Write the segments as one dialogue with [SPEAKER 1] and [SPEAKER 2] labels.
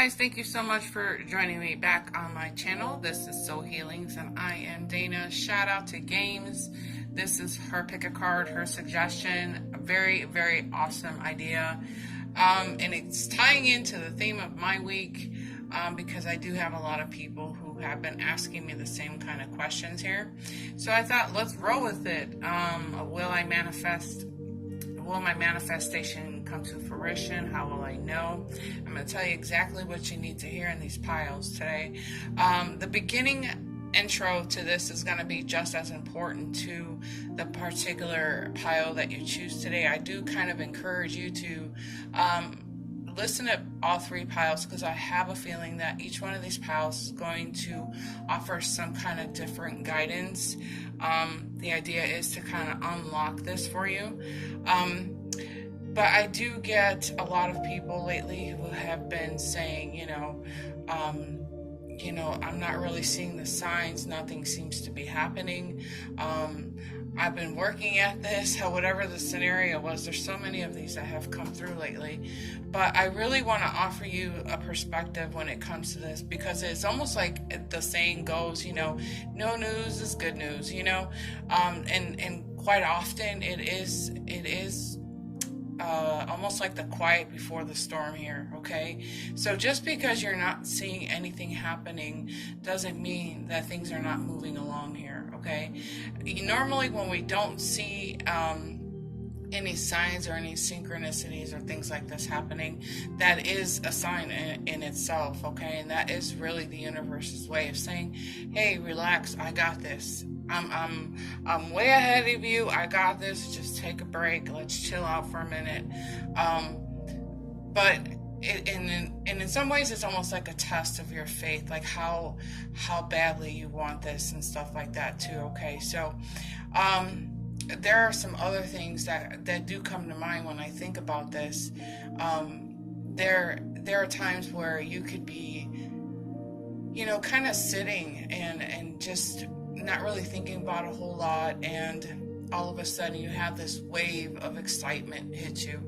[SPEAKER 1] guys, thank you so much for joining me back on my channel. This is Soul Healings and I am Dana. Shout out to Games. This is her pick a card, her suggestion. A very, very awesome idea. And it's tying into the theme of my week because I do have a lot of people who have been asking me the same kind of questions here. So I thought, let's roll with it. Will my manifestation come to fruition? How will I know? I'm going to tell you exactly what you need to hear in these piles today. The beginning intro to this is going to be just as important to the particular pile that you choose today. I do kind of encourage you to listen to all three piles because I have a feeling that each one of these piles is going to offer some kind of different guidance. The idea is to kind of unlock this for you. But I do get a lot of people lately who have been saying, I'm not really seeing the signs. Nothing seems to be happening. I've been working at this, whatever the scenario was. There's so many of these that have come through lately. But I really want to offer you a perspective when it comes to this, because it's almost like the saying goes, no news is good news, and quite often it is almost like the quiet before the storm here, okay? So just because you're not seeing anything happening doesn't mean that things are not moving along here, okay? Normally when we don't see any signs or any synchronicities or things like this happening, that is a sign in itself, okay? And that is really the universe's way of saying, hey, relax, I got this. I'm way ahead of you. I got this. Just take a break. Let's chill out for a minute. But in some ways, it's almost like a test of your faith, like how badly you want this and stuff like that too. Okay, so there are some other things that do come to mind when I think about this. There are times where you could be, kind of sitting and just not really thinking about a whole lot, and all of a sudden you have this wave of excitement hit you.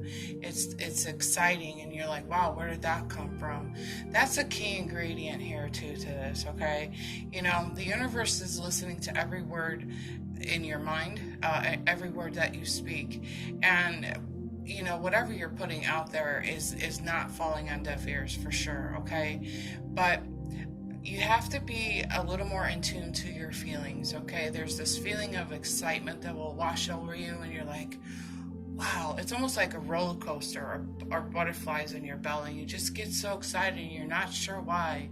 [SPEAKER 1] It's exciting and you're like, wow, where did that come from? That's a key ingredient here too to this, okay? The universe is listening to every word in your mind, every word that you speak, and whatever you're putting out there is not falling on deaf ears for sure, okay? But you have to be a little more in tune to your feelings, okay? There's this feeling of excitement that will wash over you, and you're like, wow, it's almost like a roller coaster or butterflies in your belly. You just get so excited and you're not sure why.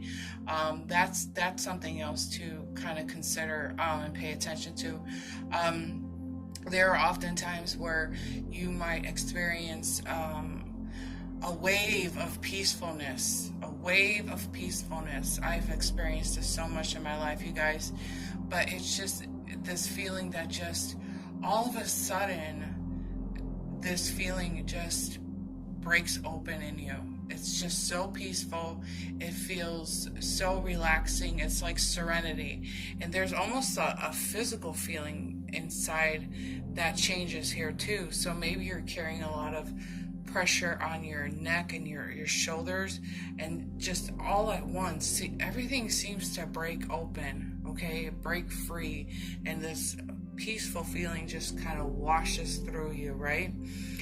[SPEAKER 1] That's something else to kind of consider and pay attention to. There are often times where you might experience a wave of peacefulness. I've experienced this so much in my life, you guys, but it's just this feeling that just all of a sudden this feeling just breaks open in you. It's just so peaceful. It feels so relaxing. It's like serenity, and there's almost a physical feeling inside that changes here too. So maybe you're carrying a lot of pressure on your neck and your shoulders, and just all at once, everything seems to break open, okay? Break free, and this peaceful feeling just kind of washes through you, right?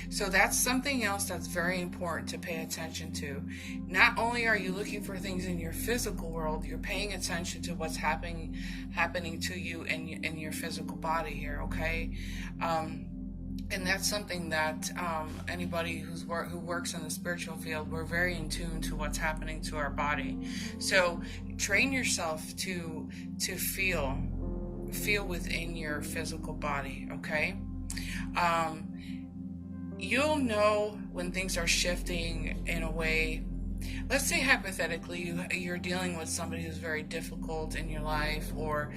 [SPEAKER 1] So that's something else that's very important to pay attention to. Not only are you looking for things in your physical world, you're paying attention to what's happening to you in your physical body here, okay? And that's something that anybody who works in the spiritual field, we're very in tune to what's happening to our body. So train yourself to feel within your physical body, okay? You'll know when things are shifting in a way. Let's say hypothetically you're dealing with somebody who's very difficult in your life, or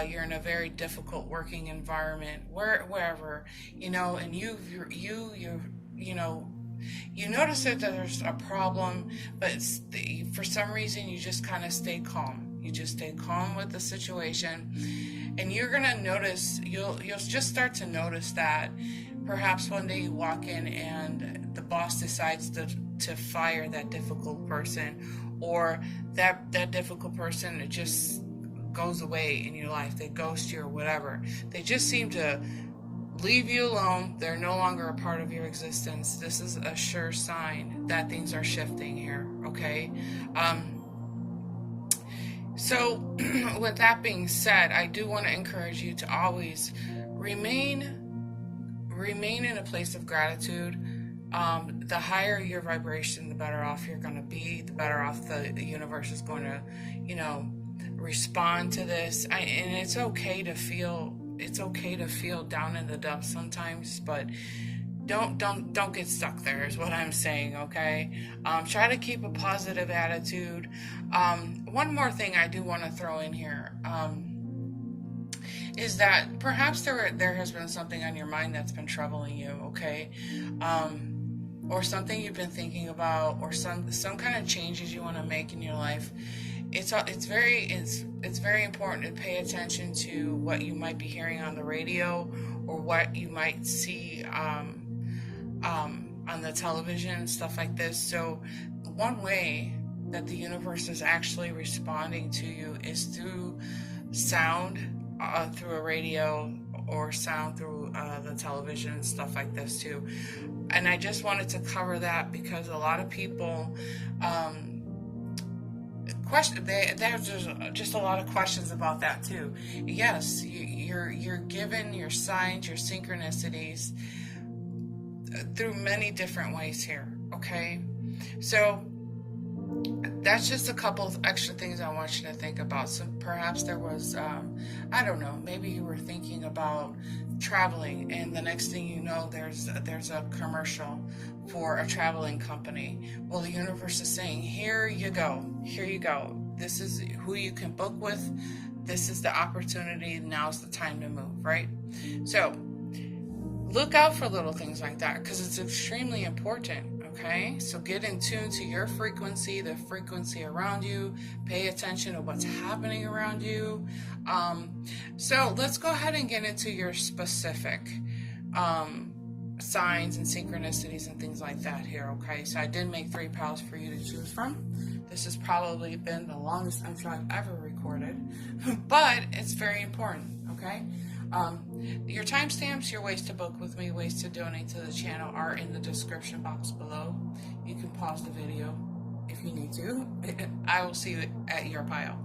[SPEAKER 1] you're in a very difficult working environment, wherever, and you notice that there's a problem, but for some reason you just kind of stay calm. You just stay calm with the situation, and you're gonna notice, you'll just start to notice that perhaps one day you walk in and the boss decides to fire that difficult person, or that difficult person, it just goes away in your life. They ghost you or whatever. They just seem to leave you alone. They're no longer a part of your existence. This is a sure sign that things are shifting here, okay? So with that being said, I do want to encourage you to always remain in a place of gratitude. The higher your vibration, the better off you're going to be, the better off the universe is going to, respond to this. And it's okay to feel down in the dumps sometimes, but don't get stuck there is what I'm saying, okay? Try to keep a positive attitude. One more thing I do want to throw in here is that perhaps there has been something on your mind that's been troubling you, okay? Or something you've been thinking about, or some kind of changes you want to make in your life. It's very important to pay attention to what you might be hearing on the radio, or what you might see on the television, stuff like this. So one way that the universe is actually responding to you is through sound, through a radio, or sound through the television and stuff like this too. And I just wanted to cover that because a lot of people there's just a lot of questions about that too. Yes, you're given your signs, your synchronicities through many different ways here, okay? So that's just a couple of extra things I want you to think about. So perhaps there was, I don't know, maybe you were thinking about traveling, and the next thing you know, there's a commercial for a traveling company. Well, the universe is saying, here you go. This is who you can book with. This is the opportunity. Now's the time to move, right? So look out for little things like that, because it's extremely important, okay? So get in tune to your frequency, the frequency around you. Pay attention to what's happening around you. So let's go ahead and get into your specific signs and synchronicities and things like that here, okay? So I did make 3 piles for you to choose from. This has probably been the longest intro I've ever recorded, but it's very important, okay? Your timestamps, your ways to book with me, ways to donate to the channel are in the description box below. You can pause the video if you need to. I will see you at your pile.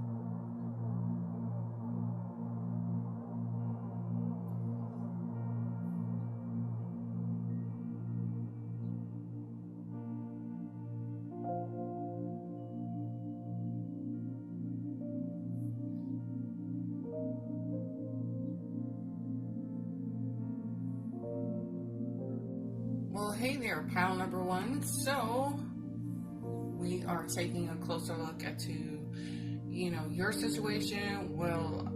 [SPEAKER 1] Well, hey there, pile number 1. So we are taking a closer look at your situation. Will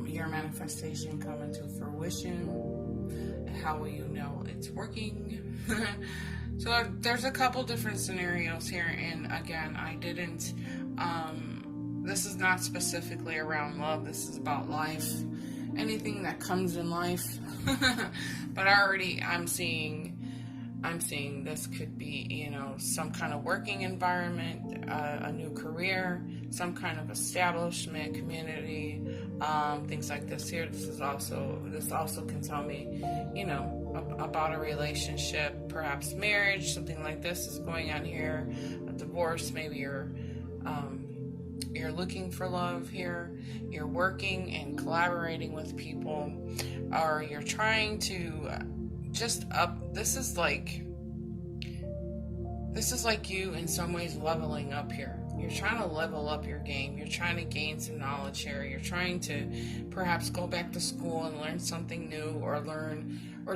[SPEAKER 1] your manifestation come into fruition? How will you know it's working? So there's a couple different scenarios here, and again, I didn't this is not specifically around love. This is about life, anything that comes in life. But I'm seeing this could be, some kind of working environment, a new career, some kind of establishment, community, things like this here. This also can tell me, about a relationship, perhaps marriage, something like this is going on here, a divorce, maybe you're looking for love here, you're working and collaborating with people, or you're trying to this is like you in some ways leveling up here. You're trying to level up your game. You're trying to gain some knowledge here. You're trying to perhaps go back to school and learn something new, or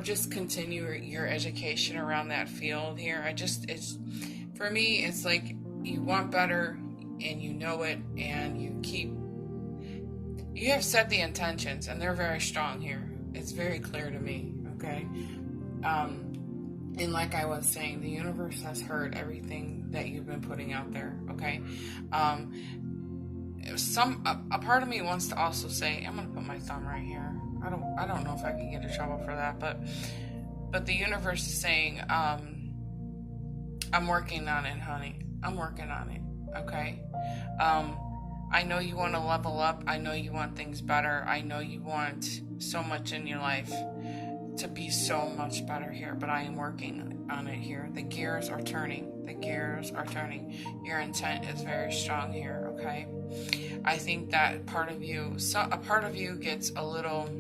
[SPEAKER 1] just continue your education around that field here. For me, it's like you want better, and you know it, and you have set the intentions, and they're very strong here. It's very clear to me, okay? And like I was saying, the universe has heard everything that you've been putting out there, okay? A part of me wants to also say, I'm gonna put my thumb right here. I don't know if I can get in trouble for that, but the universe is saying, I'm working on it, honey. I'm working on it. okay? I know you want to level up. I know you want things better. I know you want so much in your life to be so much better here, but I am working on it here. The gears are turning. The gears are turning. Your intent is very strong here, okay? I think that a part of you gets a little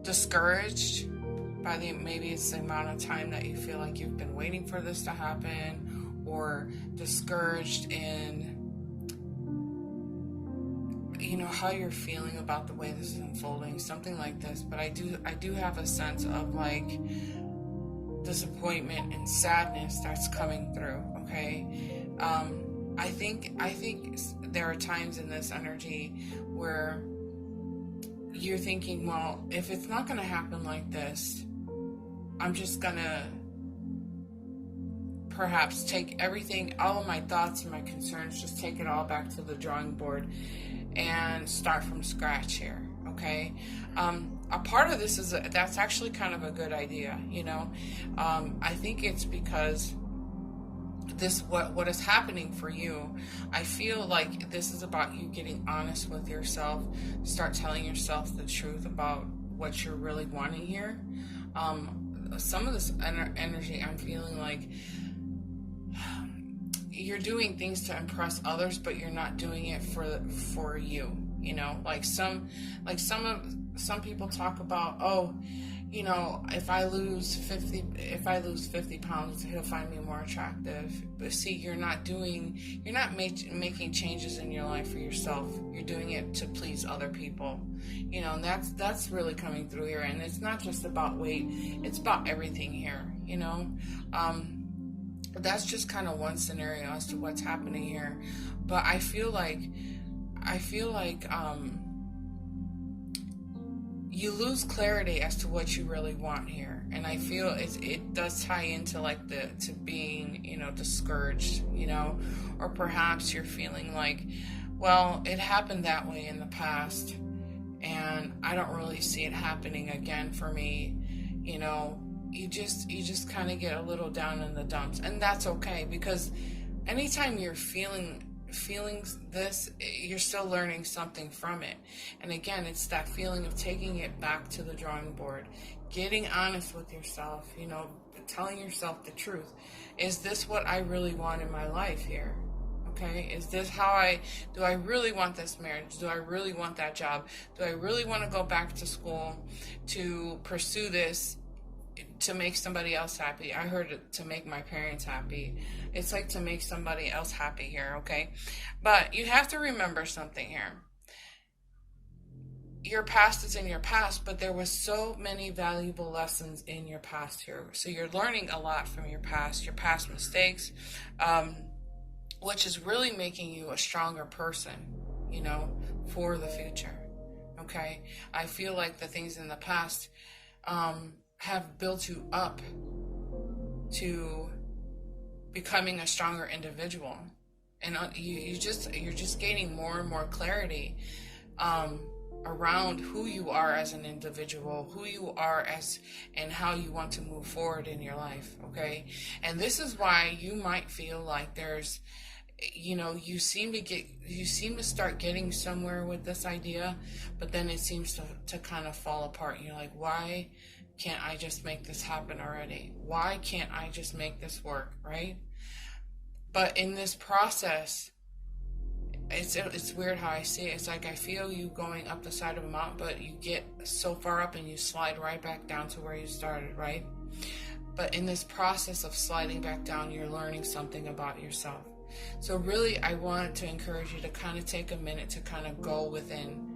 [SPEAKER 1] discouraged by maybe it's the amount of time that you feel like you've been waiting for this to happen, or discouraged in how you're feeling about the way this is unfolding, something like this. But I do have a sense of like disappointment and sadness that's coming through, okay? I think there are times in this energy where you're thinking, well, if it's not going to happen like this, I'm just going to perhaps take everything, all of my thoughts and my concerns, just take it all back to the drawing board and start from scratch here, okay? A part of this is that's actually kind of a good idea, I think it's because what is happening for you, I feel like this is about you getting honest with yourself, start telling yourself the truth about what you're really wanting here. Some of this energy, I'm feeling like you're doing things to impress others, but you're not doing it for you. Like some people talk about, if I lose 50 pounds, he'll find me more attractive. But see, you're not making changes in your life for yourself. You're doing it to please other people. And that's really coming through here. And it's not just about weight, it's about everything here, That's just kind of one scenario as to what's happening here. But I feel like you lose clarity as to what you really want here. And I feel it does tie into like to being, discouraged, or perhaps you're feeling like, well, it happened that way in the past and I don't really see it happening again for me. You just kind of get a little down in the dumps, and that's okay, because anytime you're feeling this, you're still learning something from it. And again, it's that feeling of taking it back to the drawing board, getting honest with yourself, telling yourself the truth. Is this what I really want in my life here? Okay, is this do I really want this marriage? Do I really want that job? Do I really want to go back to school to pursue this to make somebody else happy? I heard it to make my parents happy. It's like to make somebody else happy here, okay? But you have to remember something here. Your past is in your past, but there was so many valuable lessons in your past here. So you're learning a lot from your past mistakes, which is really making you a stronger person, for the future, okay? I feel like the things in the past have built you up to becoming a stronger individual, and you're just gaining more and more clarity around who you are as an individual, who you are and how you want to move forward in your life, okay? And this is why you might feel like there's, you seem to start getting somewhere with this idea, but then it seems to kind of fall apart. And you're like, why can't I just make this happen already? Why can't I just make this work, right? But in this process, it's weird how I see it. It's like I feel you going up the side of a mountain, but you get so far up and you slide right back down to where you started, right? But in this process of sliding back down, you're learning something about yourself. So really, I want to encourage you to kind of take a minute to kind of go within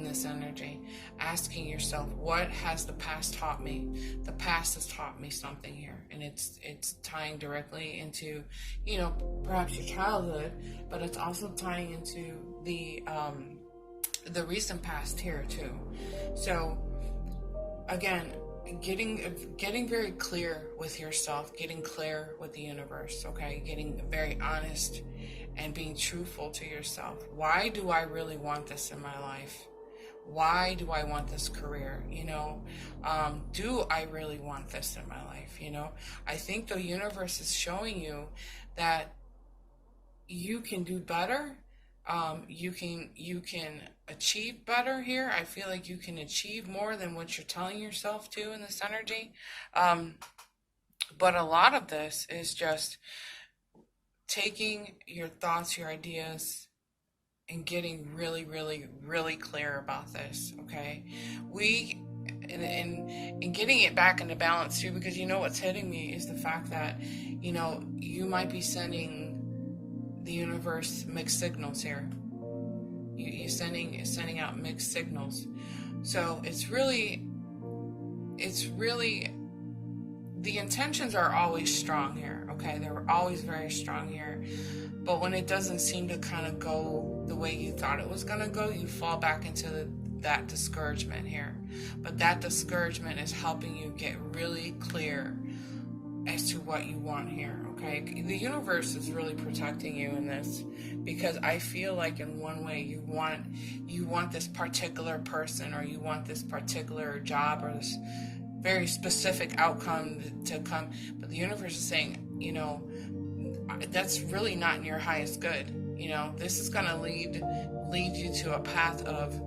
[SPEAKER 1] this energy, asking yourself, what has the past taught me? The past has taught me something here, and it's tying directly into, perhaps your childhood, but it's also tying into the recent past here too. So again, getting very clear with yourself, getting clear with the universe, okay? Getting very honest and being truthful to yourself. Why do I really want this in my life? Why do I want this career? Do I really want this in my life? I think the universe is showing you that you can do better. You can achieve better here. I feel like you can achieve more than what you're telling yourself to in this energy. But a lot of this is just taking your thoughts, your ideas, and getting really, really, really clear about this. Okay, and getting it back into balance too, because what's hitting me is the fact that you might be sending the universe mixed signals here. You're sending out mixed signals. So it's really the intentions are always strong here. Okay, they were always very strong here. But when it doesn't seem to kind of go the way you thought it was going to go, you fall back into that discouragement here. But that discouragement is helping you get really clear as to what you want here. Okay, the universe is really protecting you in this, because I feel like in one way you want this particular person, or you want this particular job, or this very specific outcome to come, but the universe is saying, that's really not in your highest good. This is going to lead you to a path of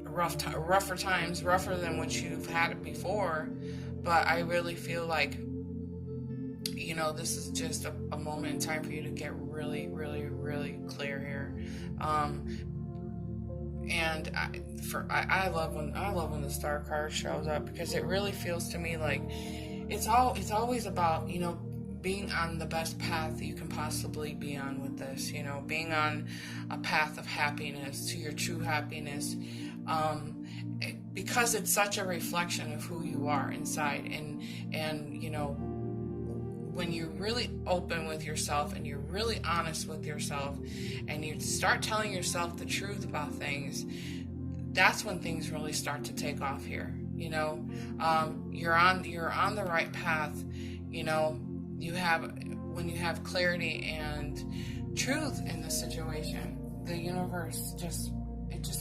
[SPEAKER 1] rougher times, rougher than what you've had it before. But I really feel like this is just a moment in time for you to get really, really, really clear here. And I love when the star card shows up, because it really feels to me like it's always about being on the best path that you can possibly be on with this. Being on a path of happiness, to your true happiness, because it's such a reflection of who you are inside, and when you're really open with yourself and you're really honest with yourself and you start telling yourself the truth about things, that's when things really start to take off here. You're on the right path. When you have clarity and truth in the situation, the universe just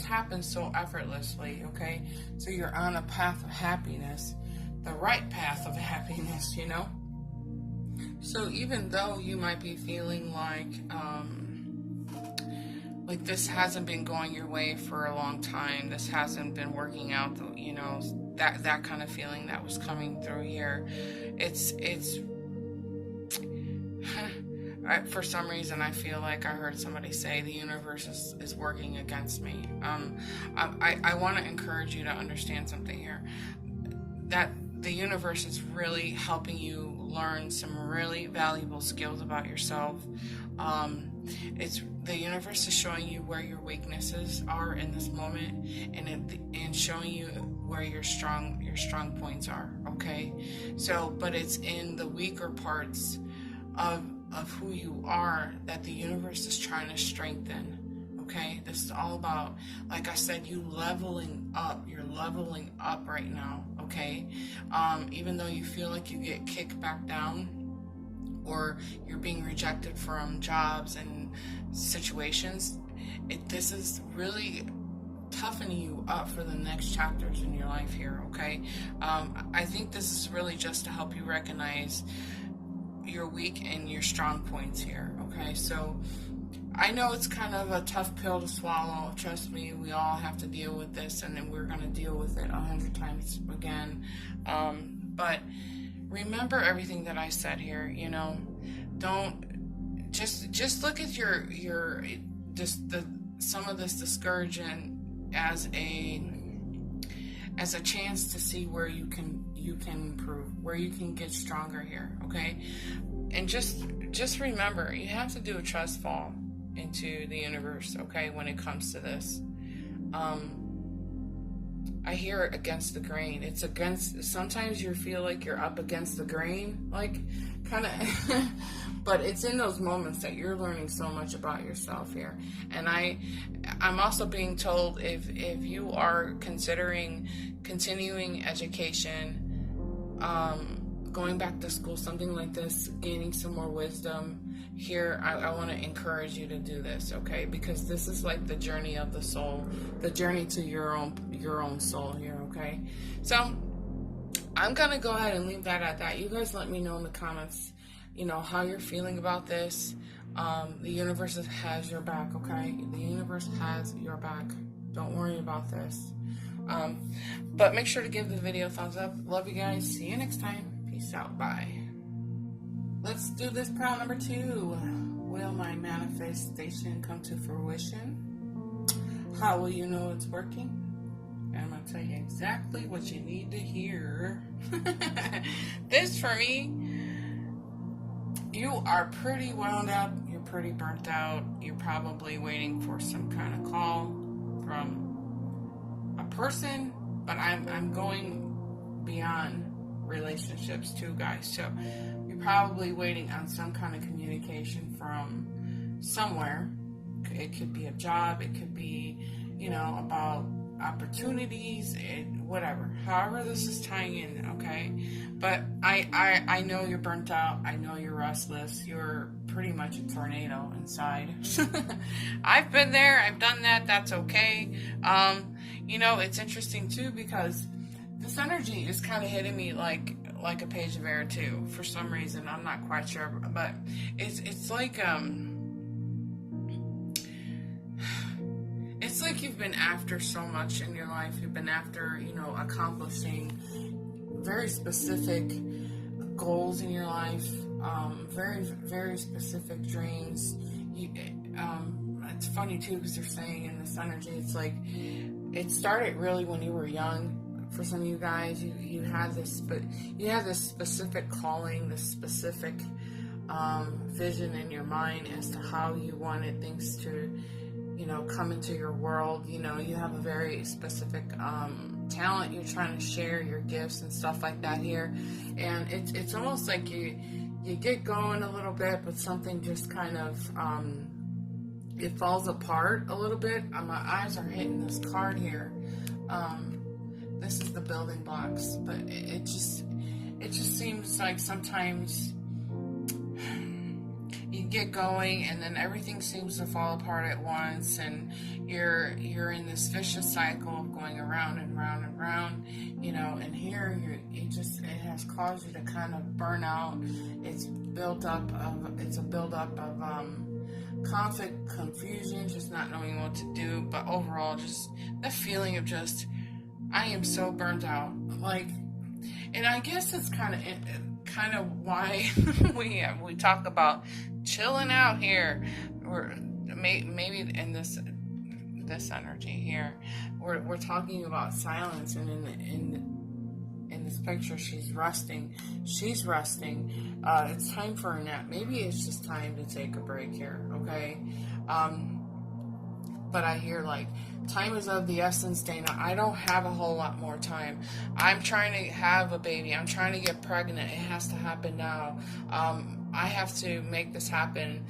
[SPEAKER 1] happens so effortlessly. Okay, so you're on a path of happiness, the right path of happiness. So even though you might be feeling like this hasn't been going your way for a long time, this hasn't been working out, that kind of feeling that was coming through here, it's for some reason I feel like I heard somebody say the universe is working against me. I want to encourage you to understand something here, that the universe is really helping you learn some really valuable skills about yourself. The universe is showing you where your weaknesses are in this moment, and showing you where your strong points are. Okay, but it's in the weaker parts of who you are that the universe is trying to strengthen. Okay, this is all about, like I said, you leveling up. You're leveling up right now. Okay, even though you feel like you get kicked back down, or you're being rejected from jobs and situations, this is really toughening you up for the next chapters in your life here. Okay, I think this is really just to help you recognize your weak and your strong points here. Okay, so I know it's kind of a tough pill to swallow. Trust me, we all have to deal with this, and then we're going to deal with it 100 times again. But remember everything that I said here. Don't just look at some of this discouragement as a chance to see where you can improve, where you can get stronger here. Okay, and just remember, you have to do a trust fall into the universe. Okay, when it comes to this, I hear it against the grain. It's against, sometimes you feel like you're up against the grain, like kind of, but it's in those moments that you're learning so much about yourself here. And I'm also being told, if you are considering continuing education, going back to school, something like this, gaining some more wisdom here, I want to encourage you to do this, okay? Because this is like the journey of the soul, the journey to your own soul here, okay? So I'm gonna go ahead and leave that at that. You guys let me know in the comments, how you're feeling about this. The universe has your back, okay? The universe has your back. Don't worry about this. But make sure to give the video a thumbs up. Love you guys. See you next time. Peace out. Bye. Let's do this pile number 2. Will my manifestation come to fruition? How will you know it's working? And I'm going to tell you exactly what you need to hear. This for me, you are pretty wound up. You're pretty burnt out. You're probably waiting for some kind of call from a person. But I'm going beyond relationships too, guys. So you're probably waiting on some kind of communication from somewhere. It could be a job. It could be, about opportunities, whatever. However this is tying in, okay? But I know you're burnt out. I know you're restless. You're pretty much a tornado inside. I've been there. I've done that. That's okay. It's interesting too because this energy is kind of hitting me like a page of air too. For some reason, I'm not quite sure, but it's like it's like you've been after so much in your life. You've been after, accomplishing very specific goals in your life, very, very specific dreams. It's funny too because they're saying in this energy, it's like it started really when you were young. For some of you guys, you had this, but you had this specific calling, this specific vision in your mind as to how you wanted things to, come into your world. You have a very specific talent you're trying to share, your gifts and stuff like that here, and it's almost like you get going a little bit, but something just kind of it falls apart a little bit. My eyes are hitting this card here. This is the building blocks, but it just seems like sometimes you get going and then everything seems to fall apart at once, and you're in this vicious cycle of going around and round and round, and here it has caused you to kind of burn out. It's a buildup of conflict, confusion, just not knowing what to do, but overall just the feeling of just, I am so burnt out. And I guess it's kind of why we talk about chilling out here, or maybe in this energy here, we're talking about silence, and in this picture, she's resting. It's time for a nap. Maybe it's just time to take a break here, okay? But I hear time is of the essence, Dana. I don't have a whole lot more time. I'm trying to have a baby. I'm trying to get pregnant. It has to happen now. I have to make this happen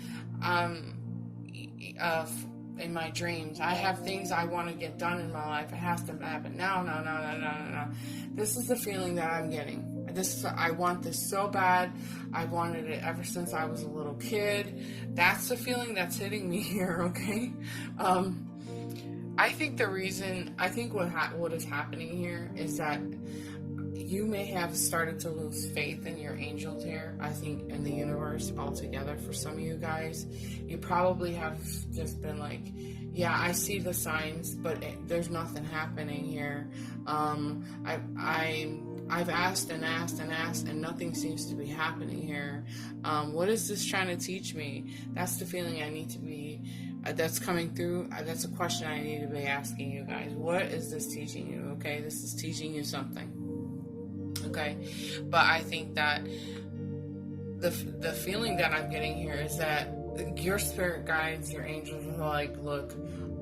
[SPEAKER 1] in my dreams. I have things I want to get done in my life. It has to happen now. No. This is the feeling that I'm getting. I want this so bad. I've wanted it ever since I was a little kid. That's the feeling that's hitting me here, okay? I think what is happening here is that you may have started to lose faith in your angels here. I think in the universe altogether. For some of you guys, you probably have just been like, yeah, I see the signs, but there's nothing happening here. I've asked and asked and asked, and nothing seems to be happening here. What is this trying to teach me? That's the feeling I need to be, that's coming through. That's a question I need to be asking you guys. What is this teaching you? Okay, this is teaching you something. Okay, but I think that the feeling that I'm getting here is that your spirit guides, your angels are like, look,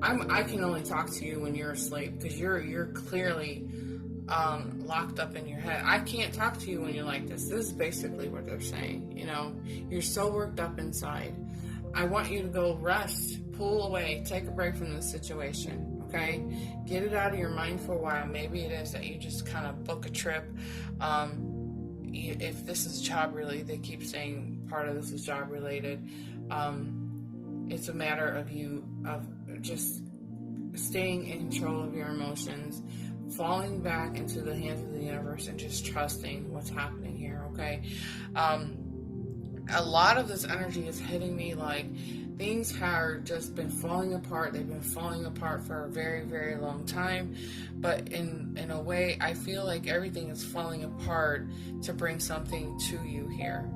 [SPEAKER 1] I can only talk to you when you're asleep, because you're clearly locked up in your head. I can't talk to you when you're like this. This is basically what they're saying. You're so worked up inside. I want you to go rest, pull away, take a break from this situation. Okay, get it out of your mind for a while. Maybe it is that you just kind of book a trip. If this is job related, they keep saying part of this is job related. It's a matter of you just staying in control of your emotions, falling back into the hands of the universe, and just trusting what's happening here. Okay. a lot of this energy is hitting me like things have just been falling apart. They've been falling apart for a very, very long time. But in a way, I feel like everything is falling apart to bring something to you here.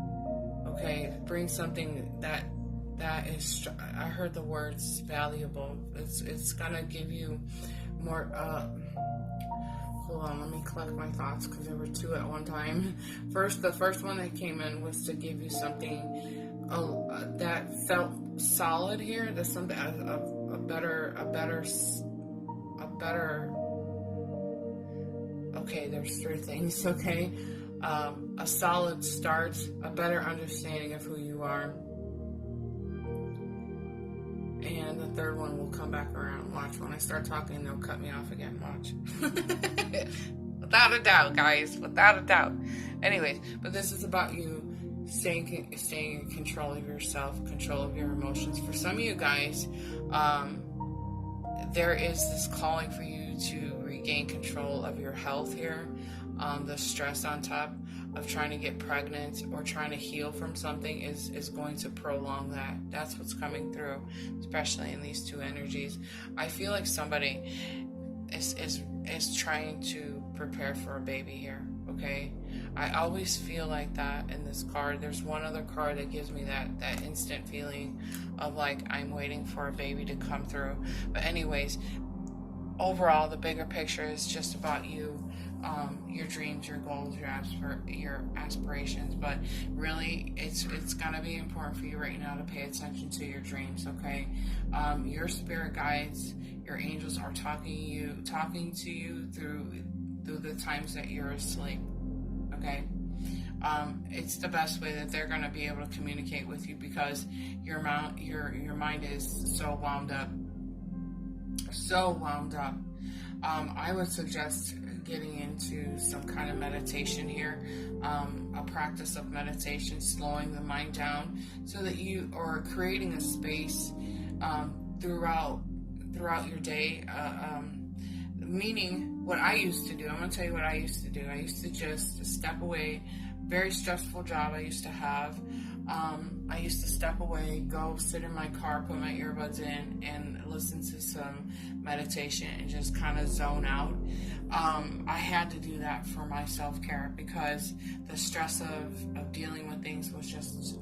[SPEAKER 1] Okay? Bring something that is, I heard the words valuable. It's gonna give you more, hold on, let me collect my thoughts because there were two at one time. The first one that came in was to give you something that felt solid here. There's something a better. Okay, there's three things. Okay, a solid start, a better understanding of who you are, and the third one will come back around. Watch, when I start talking, they'll cut me off again. Watch. Without a doubt, guys. Without a doubt. Anyways, but this is about you staying in control of yourself, control of your emotions. For some of you guys, there is this calling for you to regain control of your health here. The stress on top of trying to get pregnant or trying to heal from something is going to prolong that. That's what's coming through, especially in these two energies. I feel like somebody is trying to prepare for a baby here, okay? I always feel like that in this card. There's one other card that gives me that instant feeling of like I'm waiting for a baby to come through. But anyways, overall, the bigger picture is just about you, your dreams, your goals, your aspirations. But really, it's gonna be important for you right now to pay attention to your dreams. Okay, your spirit guides, your angels are talking to you through the times that you're asleep. Okay. It's the best way that they're going to be able to communicate with you because your mind is so wound up. I would suggest getting into some kind of meditation here, a practice of meditation, slowing the mind down so that you are creating a space throughout your day. Meaning what I used to do, I'm going to tell you what I used to do. I used to just step away. Very stressful job I used to have. I used to step away, go sit in my car, put my earbuds in, and listen to some meditation and just kind of zone out. I had to do that for my self-care because the stress of dealing with things was just,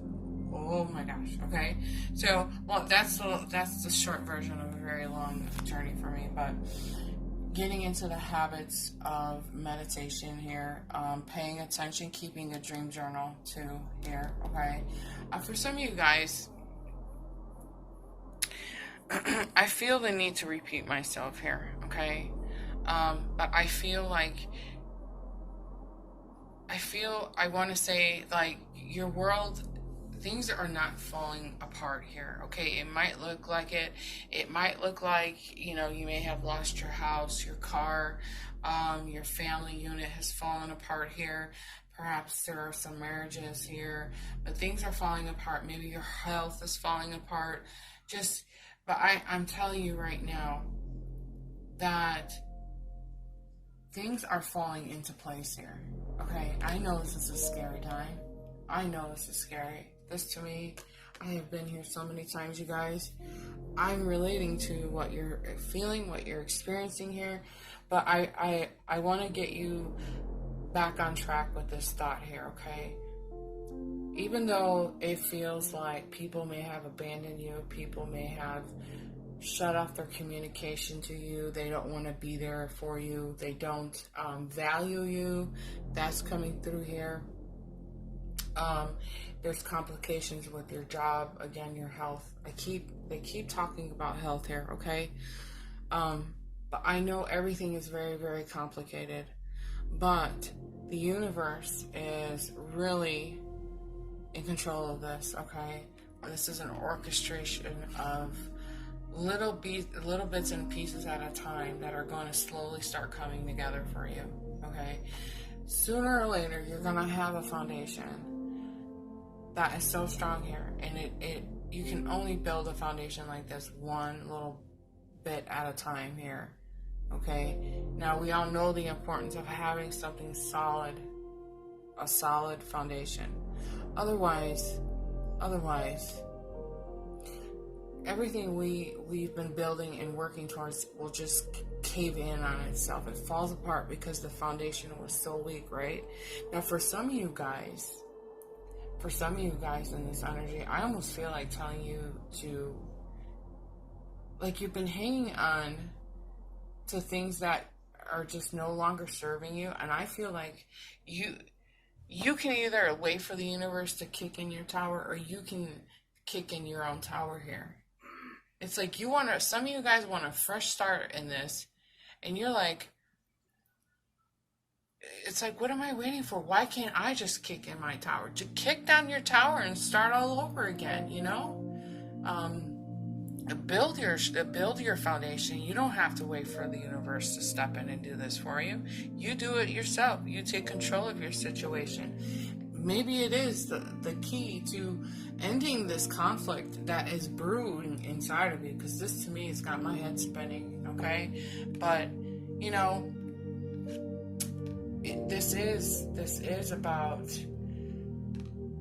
[SPEAKER 1] oh my gosh, okay? So, well, that's the short version of a very long journey for me, but getting into the habits of meditation here, paying attention, keeping a dream journal too here, okay? For some of you guys, I feel the need to repeat myself here, okay? But I want to say, like, your world, things are not falling apart here, okay? It might look like it. It might look like, you may have lost your house, your car, your family unit has fallen apart here. Perhaps there are some marriages here, but things are falling apart. Maybe your health is falling apart. But I'm telling you right now that things are falling into place here, okay? I know this is a scary time. I know this is scary. This to me, I have been here so many times, you guys. I'm relating to what you're feeling, what you're experiencing here, but I want to get you back on track with this thought here, okay? Even though it feels like people may have abandoned you, people may have shut off their communication to you, they don't want to be there for you, they don't value you, that's coming through here. There's complications with your job, again, your health. They keep talking about health here, okay? But I know everything is very, very complicated. But the universe is really in control of this, okay? This is an orchestration of little bits and pieces at a time that are going to slowly start coming together for you, okay? Sooner or later, you're going to have a foundation that is so strong here, and you can only build a foundation like this one little bit at a time here, okay? Now, we all know the importance of having something solid, a solid foundation. Otherwise, Otherwise, everything we've been building and working towards will just cave in on itself. It falls apart because the foundation was so weak, right? Now, for some of you guys in this energy, I almost feel like telling you to, like, you've been hanging on to things that are just no longer serving you, and I feel like you can either wait for the universe to kick in your tower, or you can kick in your own tower here. It's like some of you guys want a fresh start in this, and you're like, it's like, what am I waiting for? Why can't I just kick in my tower? To kick down your tower and start all over again, you know? Build your foundation. You don't have to wait for the universe to step in and do this for you. You do it yourself. You take control of your situation. Maybe it is the key to ending this conflict that is brewing inside of you, because this, to me, has got my head spinning, okay? But, you know, this is about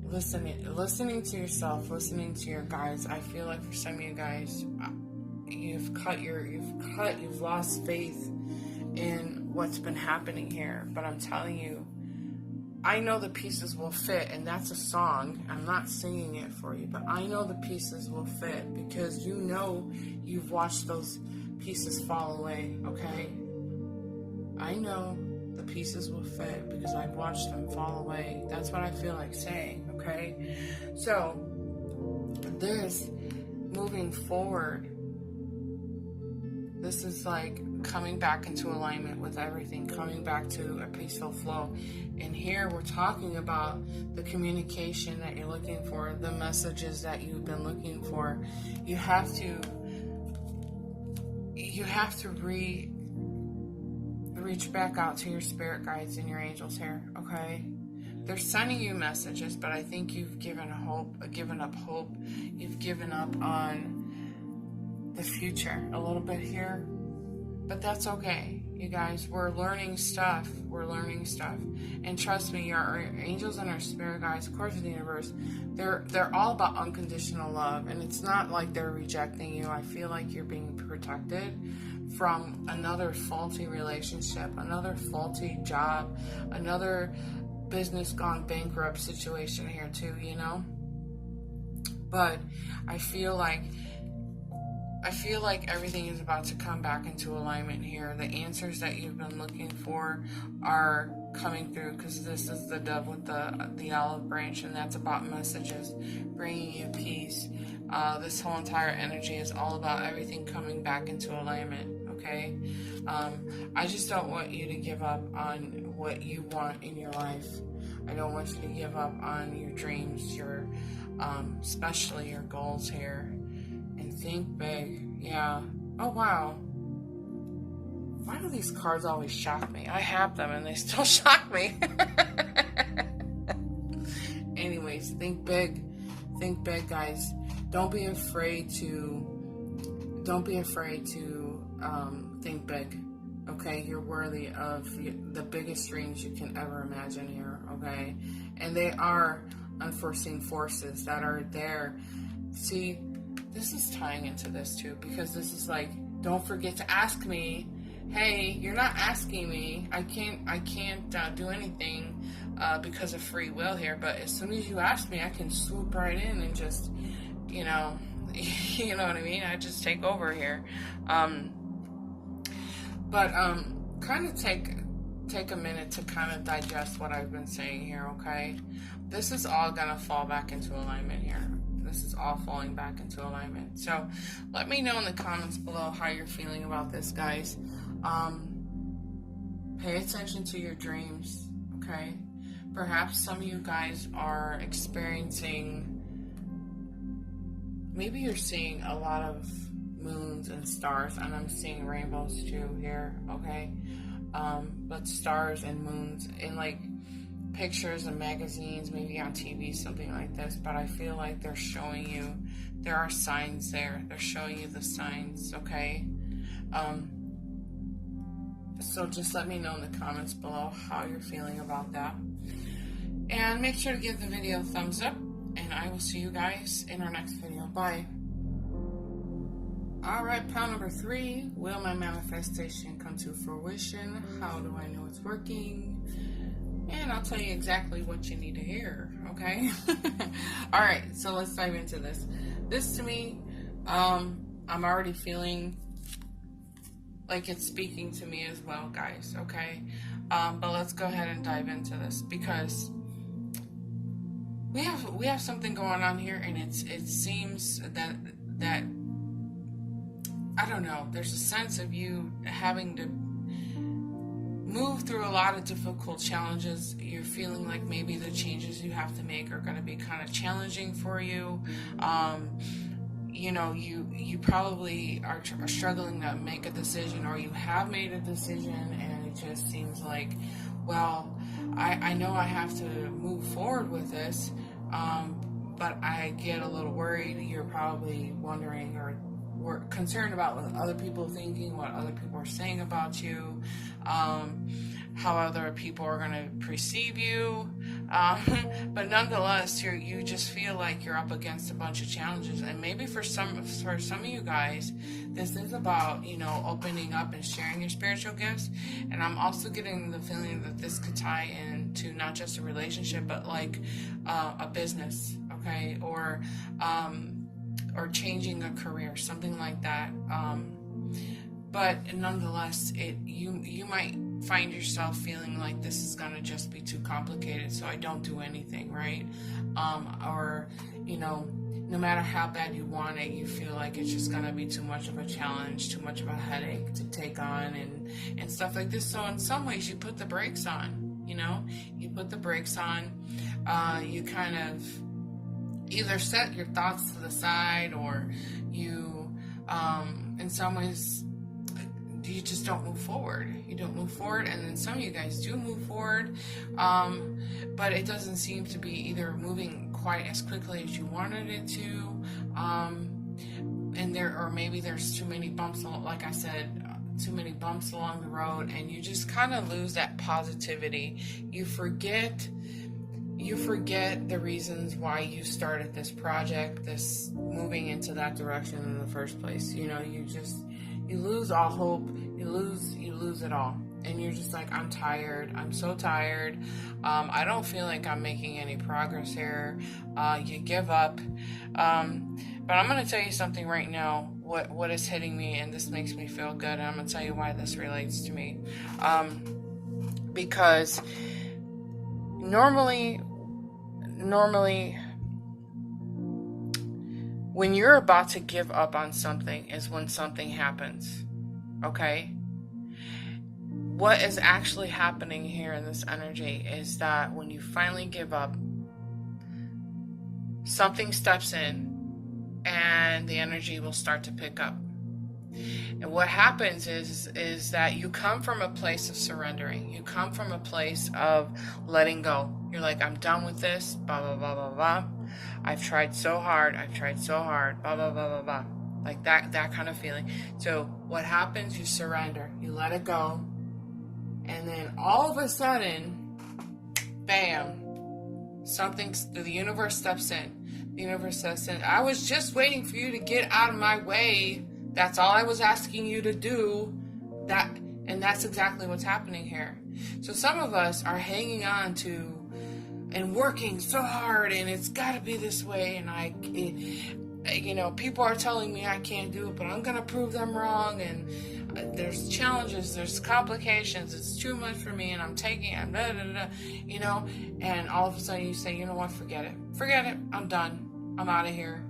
[SPEAKER 1] listening to yourself, listening to your guides. I feel like for some of you guys, you've lost faith in what's been happening here. But I'm telling you, I know the pieces will fit, and that's a song. I'm not singing it for you, but I know the pieces will fit, because you know you've watched those pieces fall away, okay? I know the pieces will fit because I've watched them fall away. That's what I feel like saying, okay? So, this, moving forward, this is like coming back into alignment with everything, coming back to a peaceful flow. And here we're talking about the communication that you're looking for, the messages that you've been looking for. You have to reach back out to your spirit guides and your angels here, okay? They're sending you messages, but I think you've given up hope. You've given up on the future a little bit here, but that's okay. You guys, we're learning stuff. And trust me, our angels and our spirit guides, of course, in the universe, they're all about unconditional love. And it's not like they're rejecting you. I feel like you're being protected from another faulty relationship, another faulty job, another business gone bankrupt situation here too, you know? But I feel like everything is about to come back into alignment here. The answers that you've been looking for are coming through, because this is the dove with the olive branch, and that's about messages, bringing you peace. This whole entire energy is all about everything coming back into alignment, okay? I just don't want you to give up on what you want in your life. I don't want you to give up on your dreams, your especially your goals here. And think big. Yeah. Oh, wow. Why do these cards always shock me? I have them and they still shock me. Anyways, think big. Think big, guys. Don't be afraid to think big. Okay? You're worthy of the biggest dreams you can ever imagine here. Okay? And they are unforeseen forces that are there. See, this is tying into this too, because this is like, don't forget to ask me. Hey, you're not asking me. I can't do anything because of free will here. But as soon as you ask me, I can swoop right in and just, you know what I mean. I just take over here. Kind of take a minute to kind of digest what I've been saying here. Okay, this is all gonna fall back into alignment here. This is all falling back into alignment. So let me know in the comments below how you're feeling about this, guys. Pay attention to your dreams, okay? Perhaps some of you guys are experiencing, maybe you're seeing a lot of moons and stars, and I'm seeing rainbows too here, okay? But stars and moons in like pictures and magazines, maybe on TV, something like this, but I feel like they're showing you, there are signs there. They're showing you the signs, okay? So just let me know in the comments below how you're feeling about that. And make sure to give the video a thumbs up and I will see you guys in our next video. Bye. Alright, pile number 3. Will my manifestation come to fruition? How do I know it's working? And I'll tell you exactly what you need to hear, okay? Alright, so let's dive into this. This to me, I'm already feeling like it's speaking to me as well, guys, okay? But let's go ahead and dive into this, because we have something going on here, and it seems that I don't know, there's a sense of you having to move through a lot of difficult challenges. You're feeling like maybe the changes you have to make are going to be kind of challenging for you. You know, you probably are struggling to make a decision, or you have made a decision, and it just seems like, well, I know I have to move forward with this, but I get a little worried. You're probably wondering or concerned about what other people are thinking, what other people are saying about you, how other people are going to perceive you, but nonetheless, you just feel like you're up against a bunch of challenges. And maybe for some of you guys, this is about, you know, opening up and sharing your spiritual gifts. And I'm also getting the feeling that this could tie into not just a relationship, but like a business, okay, or changing a career, something like that. But nonetheless, you might find yourself feeling like this is gonna just be too complicated, so I don't do anything, right? Or, you know, no matter how bad you want it, you feel like it's just gonna be too much of a challenge, too much of a headache to take on, and stuff like this. So in some ways, you put the brakes on. You know, you put the brakes on. You kind of either set your thoughts to the side, or you, in some ways, you just don't move forward. You don't move forward, and then some of you guys do move forward, but it doesn't seem to be either moving quite as quickly as you wanted it to, or maybe there's too many bumps, like I said, too many bumps along the road, and you just kind of lose that positivity. You forget the reasons why you started this project, this moving into that direction in the first place. You know, you lose all hope. You lose it all. And you're just like, I'm tired. I'm so tired. I don't feel like I'm making any progress here. You give up. But I'm going to tell you something right now, what is hitting me, and this makes me feel good. And I'm going to tell you why this relates to me. Because normally, when you're about to give up on something is when something happens, okay? What is actually happening here in this energy is that when you finally give up, something steps in and the energy will start to pick up. And what happens is that you come from a place of surrendering. You come from a place of letting go. You're like, I'm done with this, blah, blah, blah, blah, blah. I've tried so hard, blah, blah, blah, blah, blah. Like that kind of feeling. So what happens, you surrender, you let it go. And then all of a sudden, bam, the universe steps in. The universe steps in. I was just waiting for you to get out of my way. That's all I was asking you to do. And that's exactly what's happening here. So some of us are hanging on to and working so hard, and it's got to be this way, and people are telling me I can't do it, but I'm gonna prove them wrong, and there's challenges, there's complications, it's too much for me, and I'm taking it, blah, blah, blah, and all of a sudden you say, you know what, forget it, I'm done, I'm out of here,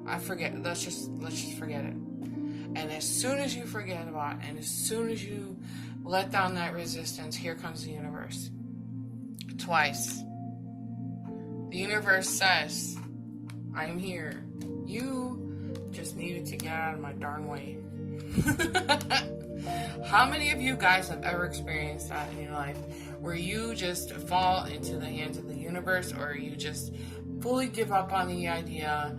[SPEAKER 1] let's just forget it. And as soon as you forget about it, and as soon as you let down that resistance, here comes the universe. Twice. The universe says, I'm here. You just needed to get out of my darn way. How many of you guys have ever experienced that in your life, where you just fall into the hands of the universe, or you just fully give up on the idea?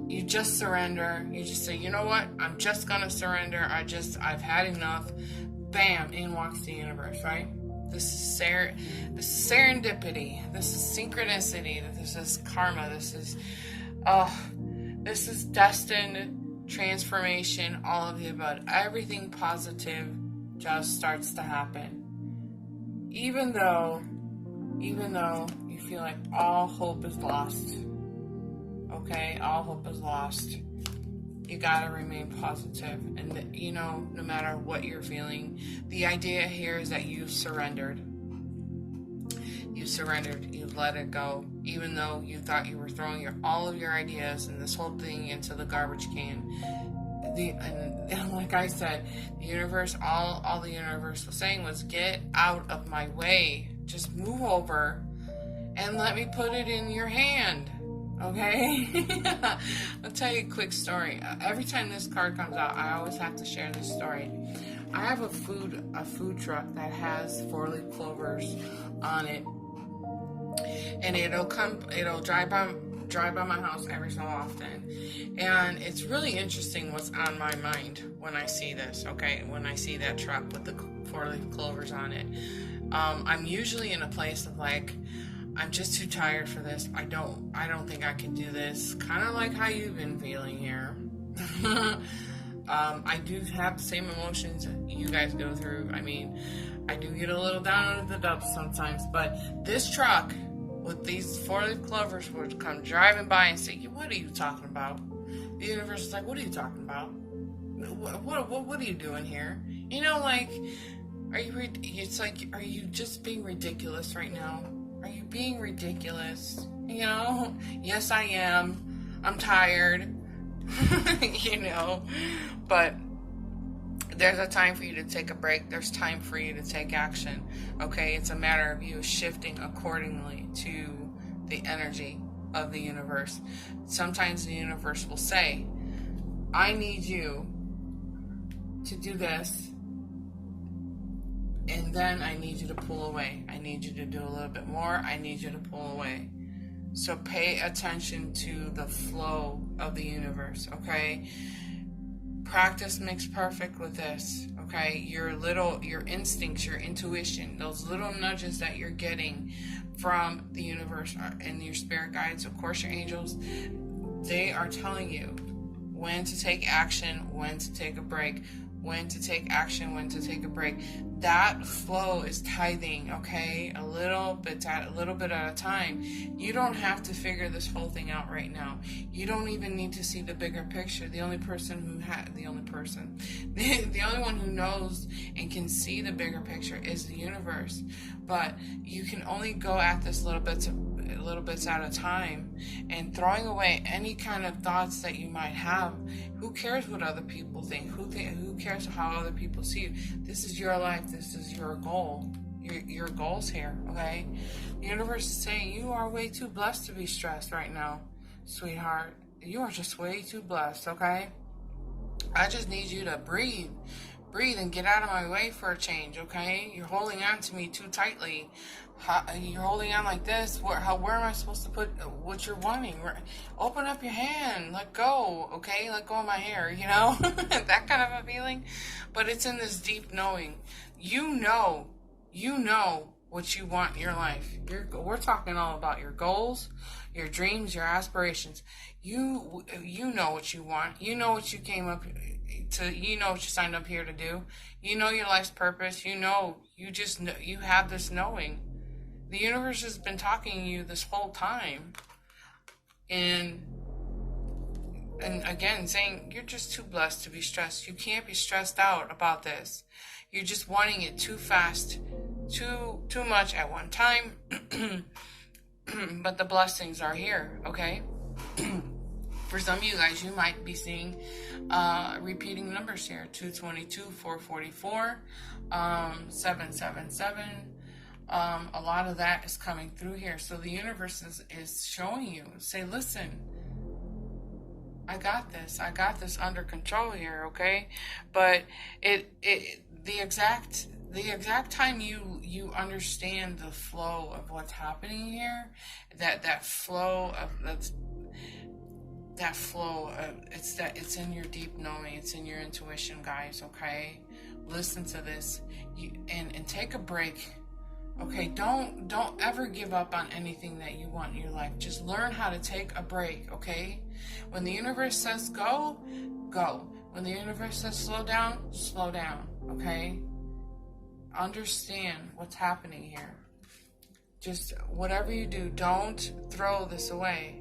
[SPEAKER 1] You just surrender. You just say, you know what? I'm just gonna surrender. I've had enough. Bam, in walks the universe, right? This is serendipity. This is synchronicity. This is karma. This is destined transformation. All of the above. Everything positive just starts to happen. Even though you feel like all hope is lost. Okay, all hope is lost. You gotta remain positive, and no matter what you're feeling, the idea here is that you've surrendered. You've let it go, even though you thought you were throwing all of your ideas and this whole thing into the garbage can. And like I said, the universe, all the universe was saying was, get out of my way. Just move over and let me put it in your hand. Okay? I'll tell you a quick story. Every time this card comes out, I always have to share this story. I have a food truck that has 4-leaf clovers on it. And it'll drive by my house every so often. And it's really interesting what's on my mind when I see this, okay? When I see that truck with the 4-leaf clovers on it. I'm usually in a place of like, I'm just too tired for this. I don't think I can do this. Kind of like how you've been feeling here. I do have the same emotions you guys go through. I mean, I do get a little down under the dumps sometimes, but this truck with these 4-leaf clovers would come driving by and say, "What are you talking about?" The universe is like, "What are you talking about? What are you doing here?" Like, it's like, are you just being ridiculous right now? Are you being ridiculous? Yes, I am. I'm tired. But there's a time for you to take a break. There's time for you to take action. Okay, it's a matter of you shifting accordingly to the energy of the universe. Sometimes the universe will say, I need you to do this, and then I need you to pull away. I need you to do a little bit more. I need you to pull away. So pay attention to the flow of the universe, okay? Practice makes perfect with this, okay? Your instincts, your intuition, those little nudges that you're getting from the universe and your spirit guides, of course your angels, they are telling you when to take action, when to take a break, when to take action, when to take a break. That flow is tithing, okay? A little bit at a time. You don't have to figure this whole thing out right now. You don't even need to see the bigger picture. The only one who knows and can see the bigger picture is the universe. But you can only go at this little bits at a time, and throwing away any kind of thoughts that you might have. Who cares what other people think? Who cares how other people see you? This is your life. This is your goal. Your goals here, okay? The universe is saying you are way too blessed to be stressed right now, sweetheart. You are just way too blessed, okay? I just need you to breathe and get out of my way for a change, okay? You're holding on to me too tightly. You're holding on like this. Where am I supposed to put what you're wanting? Open up your hand. Let go, okay? Let go of my hair, that kind of a feeling. But it's in this deep knowing. You know what you want in your life. We're talking all about your goals, your dreams, your aspirations. You know what you want. You know what you came up to. You know what you signed up here to do. You know your life's purpose. You have this knowing. The universe has been talking to you this whole time. And again, saying you're just too blessed to be stressed. You can't be stressed out about this. You're just wanting it too fast, too much at one time. But the blessings are here, okay? For some of you guys, you might be seeing repeating numbers here. 222, 444, 777. A lot of that is coming through here. So the universe is showing you, say, listen, I got this under control here, okay? But the exact time you understand the flow of what's happening here, that flow it's in your deep knowing, it's in your intuition, guys, okay? Listen to this, and take a break. Okay, don't ever give up on anything that you want in your life. Just learn how to take a break, okay? When the universe says go, go. When the universe says slow down, okay? Understand what's happening here. Just whatever you do, don't throw this away.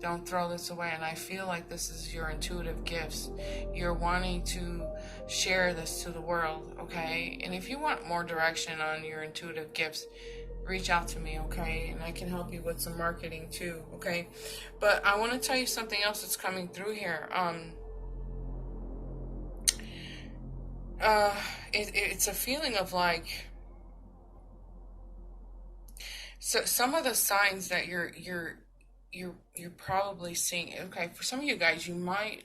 [SPEAKER 1] Don't throw this away. And I feel like this is your intuitive gifts. You're wanting to share this to the world, okay? And if you want more direction on your intuitive gifts, reach out to me, okay? And I can help you with some marketing too, okay? But I want to tell you something else that's coming through here. It's a feeling of like, so some of the signs that you're probably seeing. Okay, for some of you guys, you might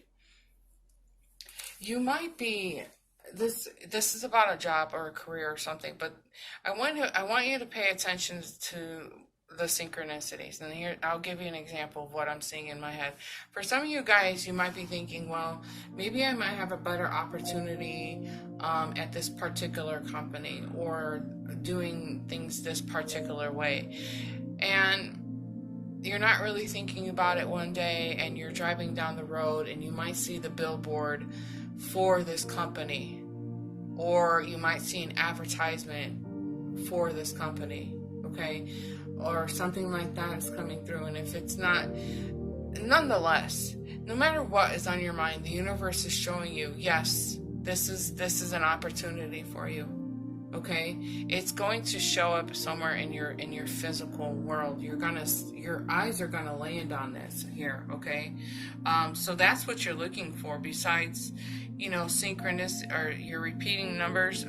[SPEAKER 1] be, this is about a job or a career or something, but I want you to pay attention to the synchronicities. And here, I'll give you an example of what I'm seeing in my head. For some of you guys, you might be thinking, well, maybe I might have a better opportunity at this particular company, or doing things this particular way. And you're not really thinking about it one day, and you're driving down the road and you might see the billboard for this company, or you might see an advertisement for this company, okay? Or something like that is coming through. And if it's not, nonetheless, no matter what is on your mind, the universe is showing you, yes, this is an opportunity for you. Okay, it's going to show up somewhere in your physical world. Your eyes are gonna land on this here. Okay, so that's what you're looking for. Besides, synchronous, or you're repeating numbers.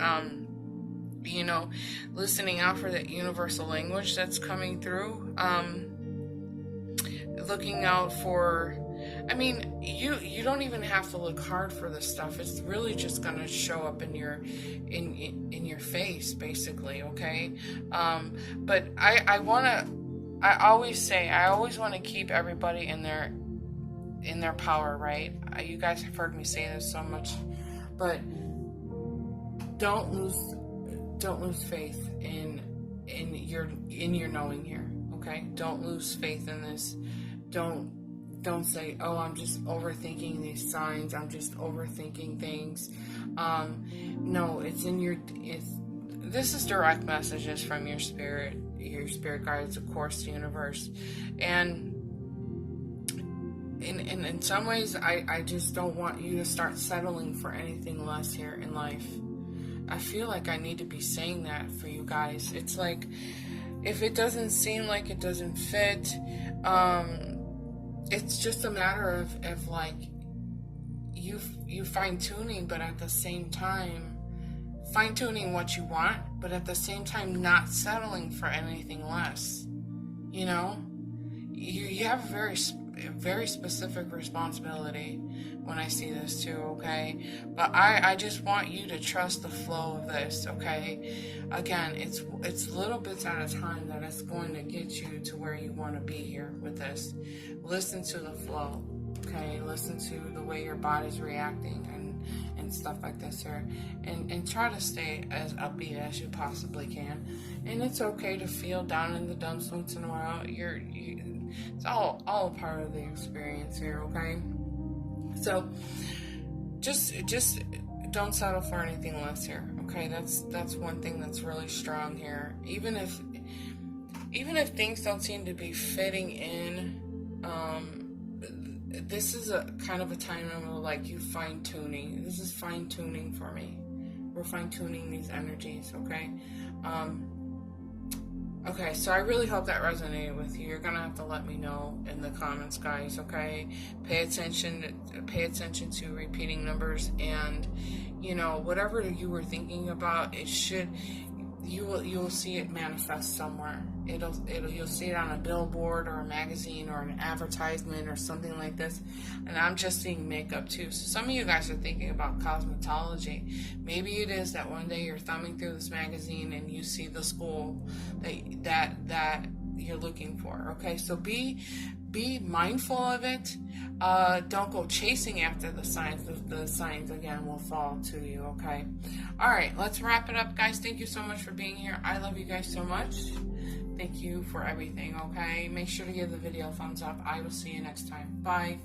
[SPEAKER 1] Listening out for that universal language that's coming through. Looking out for. I mean, you don't even have to look hard for this stuff. It's really just gonna show up in your face, basically, okay? But I always want to keep everybody in their power, right? You guys have heard me say this so much, but don't lose faith in your knowing here, okay? Don't lose faith in this. Don't say, oh, I'm just overthinking these signs. I'm just overthinking things. No, this is direct messages from your spirit guides, of course, the universe. And in some ways, I just don't want you to start settling for anything less here in life. I feel like I need to be saying that for you guys. It's like, if it doesn't seem like it doesn't fit, it's just a matter of like you fine-tuning, but at the same time fine-tuning what you want, but at the same time not settling for anything less. You have a very specific responsibility when I see this too, okay? But I just want you to trust the flow of this, okay? Again, it's little bits at a time that it's going to get you to where you want to be here with this. Listen to the flow, okay? Listen to the way your body's reacting and stuff like this here. And try to stay as upbeat as you possibly can. And it's okay to feel down in the dumps once in a while. It's all a part of the experience here, okay? So just don't settle for anything less here, okay? That's one thing that's really strong here. Even if things don't seem to be fitting in, this is a kind of a time of like you fine-tuning. This is fine-tuning for me. We're fine-tuning these energies, okay? Okay, so I really hope that resonated with you. You're gonna have to let me know in the comments, guys, okay? Pay attention to repeating numbers, and whatever you were thinking about, you'll see it manifest somewhere. You'll see it on a billboard or a magazine or an advertisement or something like this. And I'm just seeing makeup too. So some of you guys are thinking about cosmetology. Maybe it is that one day you're thumbing through this magazine and you see the school that you're looking for. Okay, so be be mindful of it. Don't go chasing after the signs. The signs, again, will fall to you, okay? All right, let's wrap it up, guys. Thank you so much for being here. I love you guys so much. Thank you for everything, okay? Make sure to give the video a thumbs up. I will see you next time. Bye.